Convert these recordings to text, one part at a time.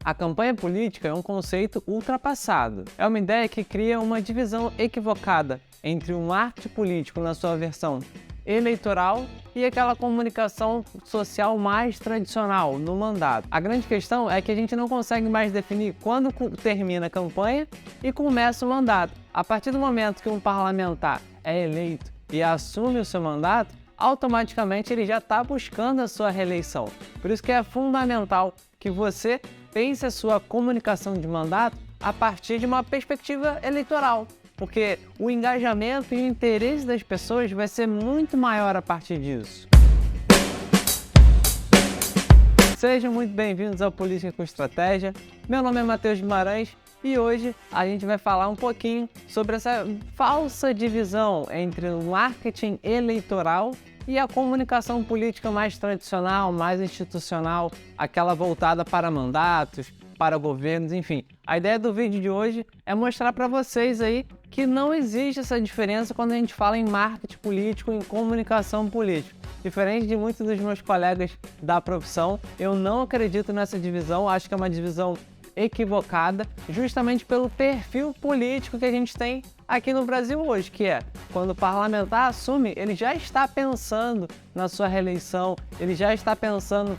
A campanha política é um conceito ultrapassado. É uma ideia que cria uma divisão equivocada entre o marketing político na sua versão eleitoral e aquela comunicação social mais tradicional no mandato. A grande questão é que a gente não consegue mais definir quando termina a campanha e começa o mandato. A partir do momento que um parlamentar é eleito e assume o seu mandato, automaticamente ele já está buscando a sua reeleição. Por isso que é fundamental que você pense a sua comunicação de mandato a partir de uma perspectiva eleitoral, porque o engajamento e o interesse das pessoas vai ser muito maior a partir disso. Sejam muito bem-vindos ao Política com Estratégia. Meu nome é Matheus Guimarães e hoje a gente vai falar um pouquinho sobre essa falsa divisão entre o marketing eleitoral e a comunicação política mais tradicional, mais institucional, aquela voltada para mandatos, para governos, enfim. A ideia do vídeo de hoje é mostrar para vocês aí que não existe essa diferença quando a gente fala em marketing político, em comunicação política. Diferente de muitos dos meus colegas da profissão, eu não acredito nessa divisão, acho que é uma divisão equivocada, justamente pelo perfil político que a gente tem aqui no Brasil hoje, que é quando o parlamentar assume, ele já está pensando na sua reeleição, ele já está pensando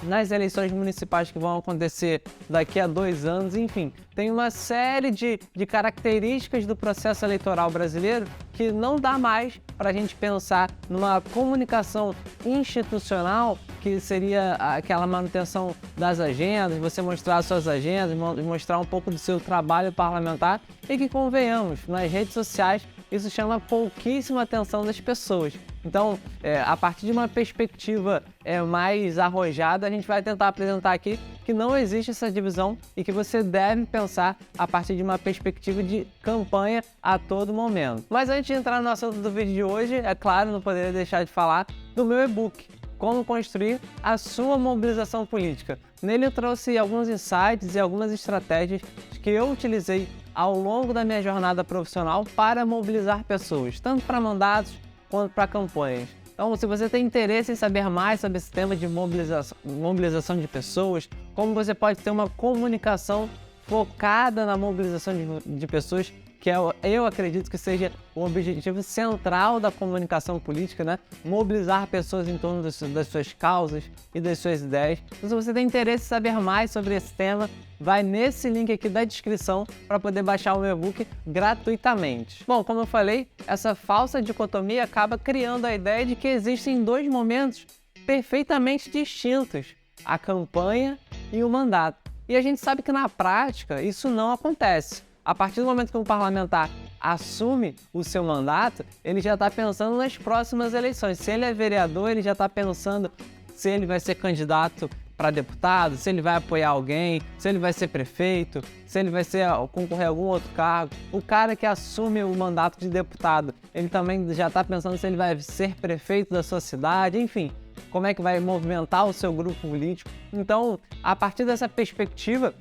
nas eleições municipais que vão acontecer daqui a 2 anos, enfim. Tem uma série de características do processo eleitoral brasileiro que não dá mais para a gente pensar numa comunicação institucional, que seria aquela manutenção das agendas, você mostrar as suas agendas, mostrar um pouco do seu trabalho parlamentar e que, convenhamos, nas redes sociais isso chama pouquíssima atenção das pessoas. Então, a partir de uma perspectiva mais arrojada, a gente vai tentar apresentar aqui que não existe essa divisão e que você deve pensar a partir de uma perspectiva de campanha a todo momento. Mas antes de entrar no assunto do vídeo de hoje, é claro, não poderia deixar de falar do meu e-book, Como Construir a Sua Mobilização Política. Nele eu trouxe alguns insights e algumas estratégias que eu utilizei ao longo da minha jornada profissional para mobilizar pessoas, tanto para mandatos quanto para campanhas. Então, se você tem interesse em saber mais sobre esse tema de mobilização de pessoas, como você pode ter uma comunicação focada na mobilização de pessoas, que eu acredito que seja o objetivo central da comunicação política, né? Mobilizar pessoas em torno das suas causas e das suas ideias. Então, se você tem interesse em saber mais sobre esse tema, vai nesse link aqui da descrição para poder baixar o meu e-book gratuitamente. Bom, como eu falei, essa falsa dicotomia acaba criando a ideia de que existem 2 momentos perfeitamente distintos, a campanha e o mandato. E a gente sabe que na prática isso não acontece. A partir do momento que um parlamentar assume o seu mandato, ele já está pensando nas próximas eleições. Se ele é vereador, ele já está pensando se ele vai ser candidato para deputado, se ele vai apoiar alguém, se ele vai ser prefeito, se ele vai concorrer a algum outro cargo. O cara que assume o mandato de deputado, ele também já está pensando se ele vai ser prefeito da sua cidade, enfim, como é que vai movimentar o seu grupo político. Então, a partir dessa perspectiva,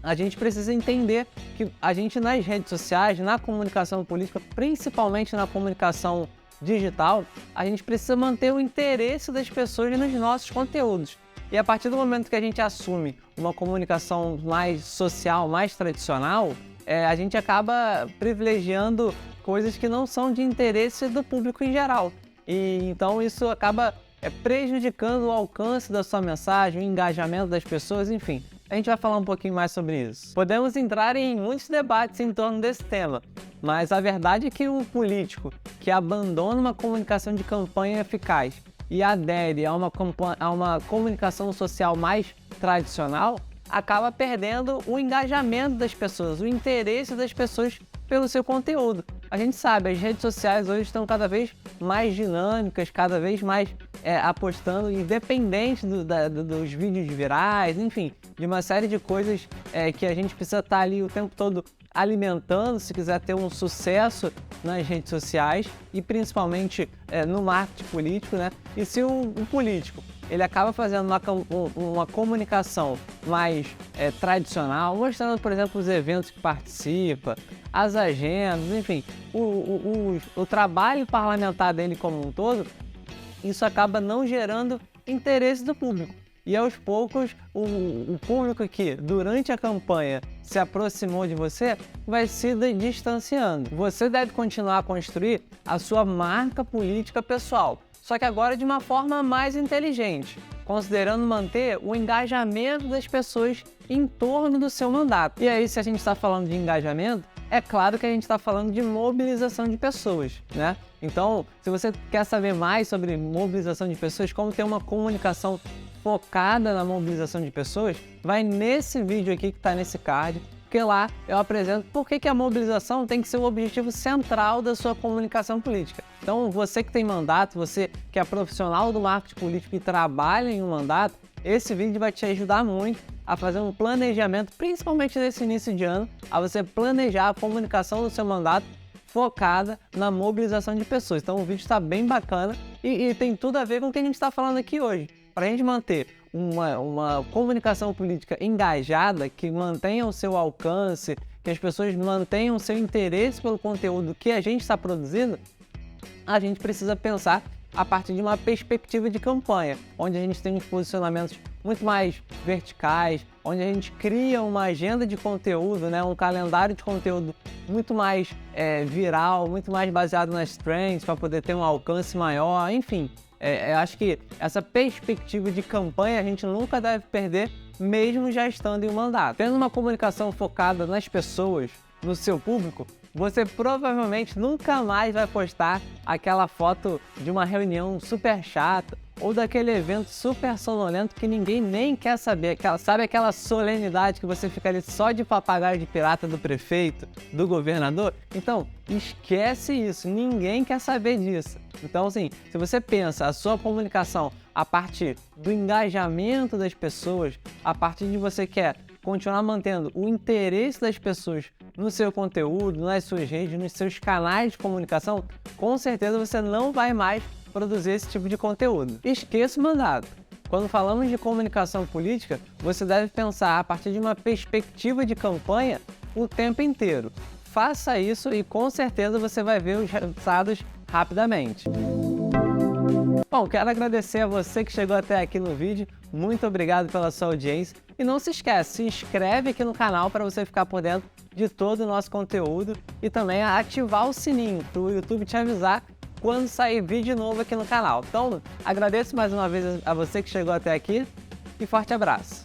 a gente precisa entender que a gente nas redes sociais, na comunicação política, principalmente na comunicação digital, a gente precisa manter o interesse das pessoas nos nossos conteúdos. E a partir do momento que a gente assume uma comunicação mais social, mais tradicional, a gente acaba privilegiando coisas que não são de interesse do público em geral. E então isso acaba prejudicando o alcance da sua mensagem, o engajamento das pessoas, enfim. A gente vai falar um pouquinho mais sobre isso. Podemos entrar em muitos debates em torno desse tema, mas a verdade é que um político que abandona uma comunicação de campanha eficaz e adere a uma comunicação social mais tradicional, acaba perdendo o engajamento das pessoas, o interesse das pessoas pelo seu conteúdo. A gente sabe, as redes sociais hoje estão cada vez mais dinâmicas, cada vez mais apostando independente dos vídeos virais, enfim, de uma série de coisas que a gente precisa estar ali o tempo todo alimentando se quiser ter um sucesso nas redes sociais e principalmente no marketing político, né? E se o político ele acaba fazendo uma comunicação mais tradicional, mostrando, por exemplo, os eventos que participa, as agendas, enfim, o trabalho parlamentar dele como um todo, isso acaba não gerando interesse do público. e aos poucos o público que durante a campanha se aproximou de você vai se distanciando. Você deve continuar a construir a sua marca política pessoal, só que agora de uma forma mais inteligente, considerando manter o engajamento das pessoas em torno do seu mandato. E aí, se a gente está falando de engajamento, é claro que a gente está falando de mobilização de pessoas, né? Então, se você quer saber mais sobre mobilização de pessoas, como ter uma comunicação focada na mobilização de pessoas, vai nesse vídeo aqui que está nesse card, porque lá eu apresento por que a mobilização tem que ser o objetivo central da sua comunicação política. Então, você que tem mandato, você que é profissional do marketing político e trabalha em um mandato, esse vídeo vai te ajudar muito a fazer um planejamento, principalmente nesse início de ano, a você planejar a comunicação do seu mandato focada na mobilização de pessoas. Então o vídeo está bem bacana e tem tudo a ver com o que a gente está falando aqui hoje. Para a gente manter uma comunicação política engajada, que mantenha o seu alcance, que as pessoas mantenham o seu interesse pelo conteúdo que a gente está produzindo, a gente precisa pensar a partir de uma perspectiva de campanha, onde a gente tem uns posicionamentos muito mais verticais, onde a gente cria uma agenda de conteúdo, né, um calendário de conteúdo muito mais viral, muito mais baseado nas trends, para poder ter um alcance maior, enfim. Eu acho que essa perspectiva de campanha a gente nunca deve perder, mesmo já estando em um mandato. Tendo uma comunicação focada nas pessoas, no seu público, você provavelmente nunca mais vai postar aquela foto de uma reunião super chata ou daquele evento super sonolento que ninguém nem quer saber. Sabe aquela solenidade que você fica ali só de papagaio de pirata do prefeito, do governador? Então, esquece isso, ninguém quer saber disso. Então, assim, se você pensa a sua comunicação a partir do engajamento das pessoas, a partir de você quer continuar mantendo o interesse das pessoas no seu conteúdo, nas suas redes, nos seus canais de comunicação, com certeza você não vai mais produzir esse tipo de conteúdo. Esqueça o mandato. Quando falamos de comunicação política, você deve pensar a partir de uma perspectiva de campanha o tempo inteiro. Faça isso e com certeza você vai ver os resultados rapidamente. Bom, quero agradecer a você que chegou até aqui no vídeo, muito obrigado pela sua audiência e não se esquece, se inscreve aqui no canal para você ficar por dentro de todo o nosso conteúdo e também ativar o sininho para o YouTube te avisar quando sair vídeo novo aqui no canal. Então, agradeço mais uma vez a você que chegou até aqui e forte abraço!